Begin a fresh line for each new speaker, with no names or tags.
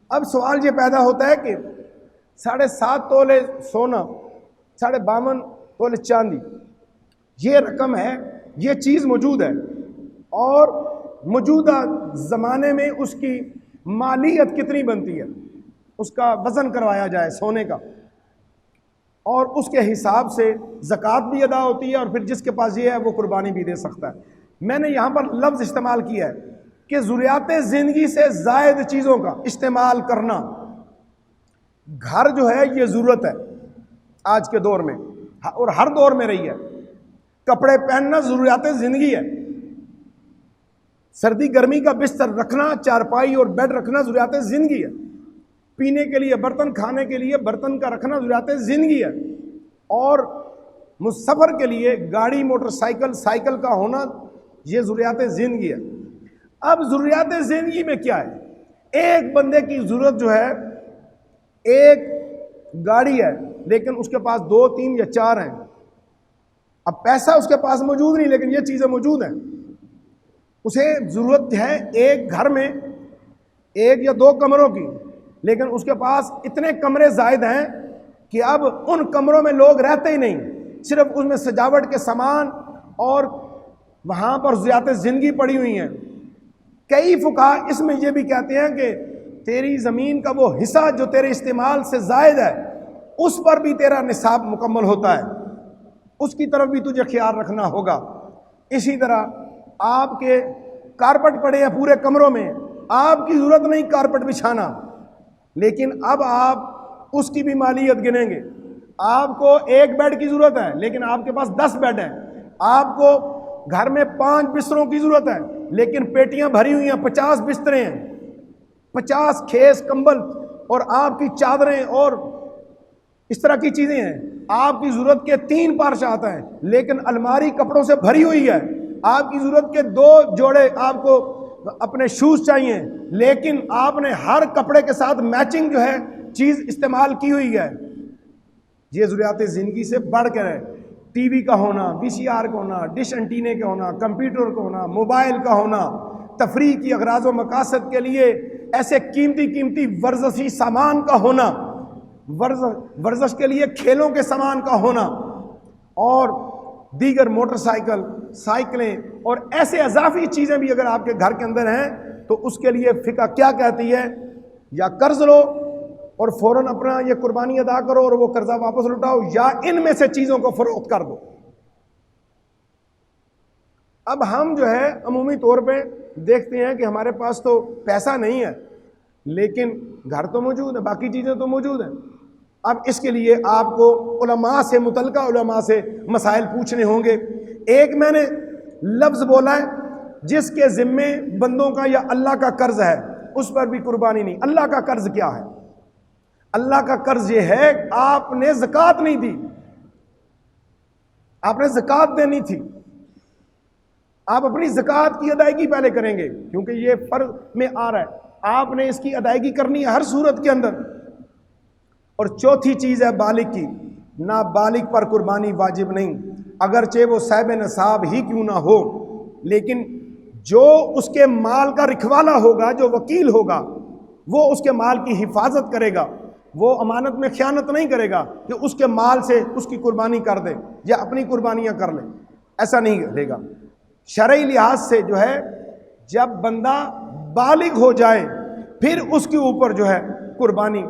اب سوال یہ پیدا ہوتا ہے کہ 7.5 تولے سونا، 52 تولے چاندی، یہ رقم ہے، یہ چیز موجود ہے، اور موجودہ زمانے میں اس کی مالیت کتنی بنتی ہے، اس کا وزن کروایا جائے سونے کا، اور اس کے حساب سے زکوٰۃ بھی ادا ہوتی ہے، اور پھر جس کے پاس یہ ہے وہ قربانی بھی دے سکتا ہے۔ میں نے یہاں پر لفظ استعمال کیا ہے کہ ضروریات زندگی سے زائد چیزوں کا استعمال کرنا۔ گھر جو ہے یہ ضرورت ہے آج کے دور میں، اور ہر دور میں رہی ہے۔ کپڑے پہننا ضروریات زندگی ہے، سردی گرمی کا بستر رکھنا، چارپائی اور بیڈ رکھنا ضروریات زندگی ہے۔ پینے کے لیے برتن، کھانے کے لیے برتن کا رکھنا ضروریات زندگی ہے، اور سفر کے لیے گاڑی، موٹر سائیکل، سائیکل کا ہونا یہ ضروریات زندگی ہے۔ اب ضروریات زندگی میں کیا ہے؟ ایک بندے کی ضرورت جو ہے، ایک گاڑی ہے لیکن اس کے پاس 2، 3 یا 4 ہیں۔ اب پیسہ اس کے پاس موجود نہیں لیکن یہ چیزیں موجود ہیں۔ اسے ضرورت ہے ایک گھر میں 1 یا 2 کمروں کی، لیکن اس کے پاس اتنے کمرے زائد ہیں کہ اب ان کمروں میں لوگ رہتے ہی نہیں، صرف اس میں سجاوٹ کے سامان اور وہاں پر ضروریات زندگی پڑی ہوئی ہیں۔ کئی فقہا اس میں یہ بھی کہتے ہیں کہ تیری زمین کا وہ حصہ جو تیرے استعمال سے زائد ہے، اس پر بھی تیرا نصاب مکمل ہوتا ہے، اس کی طرف بھی تجھے خیال رکھنا ہوگا۔ اسی طرح آپ کے کارپٹ پڑے ہیں پورے کمروں میں، آپ کی ضرورت نہیں کارپٹ بچھانا، لیکن اب آپ اس کی بھی مالیت گنیں گے۔ آپ کو 1 بیڈ کی ضرورت ہے لیکن آپ کے پاس 10 بیڈ ہیں۔ آپ کو گھر میں 5 بستروں کی ضرورت ہے لیکن پیٹیاں بھری ہوئی ہیں، 50 بستریں ہیں، 50 خیز کمبل، اور آپ کی چادریں اور اس طرح کی چیزیں ہیں۔ آپ کی ضرورت کے 3 پارچات ہیں لیکن الماری کپڑوں سے بھری ہوئی ہے۔ آپ کی ضرورت کے 2 جوڑے آپ کو اپنے شوز چاہیے، لیکن آپ نے ہر کپڑے کے ساتھ میچنگ جو ہے چیز استعمال کی ہوئی ہے۔ یہ ضروریات زندگی سے بڑھ کر ہے۔ ٹی وی کا ہونا، VCR کا ہونا، ڈش انٹینے کا ہونا، کمپیوٹر کا ہونا، موبائل کا ہونا، تفریح کی اغراض و مقاصد کے لیے ایسے قیمتی ورزشی سامان کا ہونا، ورزش کے لیے کھیلوں کے سامان کا ہونا، اور دیگر موٹر سائیکل، سائیکلیں اور ایسے اضافی چیزیں بھی اگر آپ کے گھر کے اندر ہیں تو اس کے لیے فقہ کیا کہتی ہے؟ یا قرض لو اور فوراً اپنا یہ قربانی ادا کرو اور وہ قرضہ واپس لوٹاؤ، یا ان میں سے چیزوں کو فروخت کر دو۔ اب ہم جو ہے عمومی طور پہ دیکھتے ہیں کہ ہمارے پاس تو پیسہ نہیں ہے لیکن گھر تو موجود ہے، باقی چیزیں تو موجود ہیں۔ اب اس کے لیے آپ کو علماء سے، متعلقہ علماء سے مسائل پوچھنے ہوں گے۔ ایک میں نے لفظ بولا ہے جس کے ذمے بندوں کا یا اللہ کا قرض ہے، اس پر بھی قربانی نہیں۔ اللہ کا قرض کیا ہے؟ اللہ کا قرض یہ ہے آپ نے زکوٰۃ نہیں دی، آپ نے زکوٰۃ دینی تھی، آپ اپنی زکوٰۃ کی ادائیگی پہلے کریں گے کیونکہ یہ فرض میں آ رہا ہے، آپ نے اس کی ادائیگی کرنی ہے ہر صورت کے اندر۔ اور چوتھی چیز ہے بالغ کی، نابالغ پر قربانی واجب نہیں، اگرچہ وہ صاحب نصاب ہی کیوں نہ ہو، لیکن جو اس کے مال کا رکھوالا ہوگا، جو وکیل ہوگا، وہ اس کے مال کی حفاظت کرے گا، وہ امانت میں خیانت نہیں کرے گا کہ اس کے مال سے اس کی قربانی کر دے یا اپنی قربانیاں کر لے، ایسا نہیں کرے گا۔ شرعی لحاظ سے جو ہے جب بندہ بالغ ہو جائے پھر اس کے اوپر جو ہے قربانی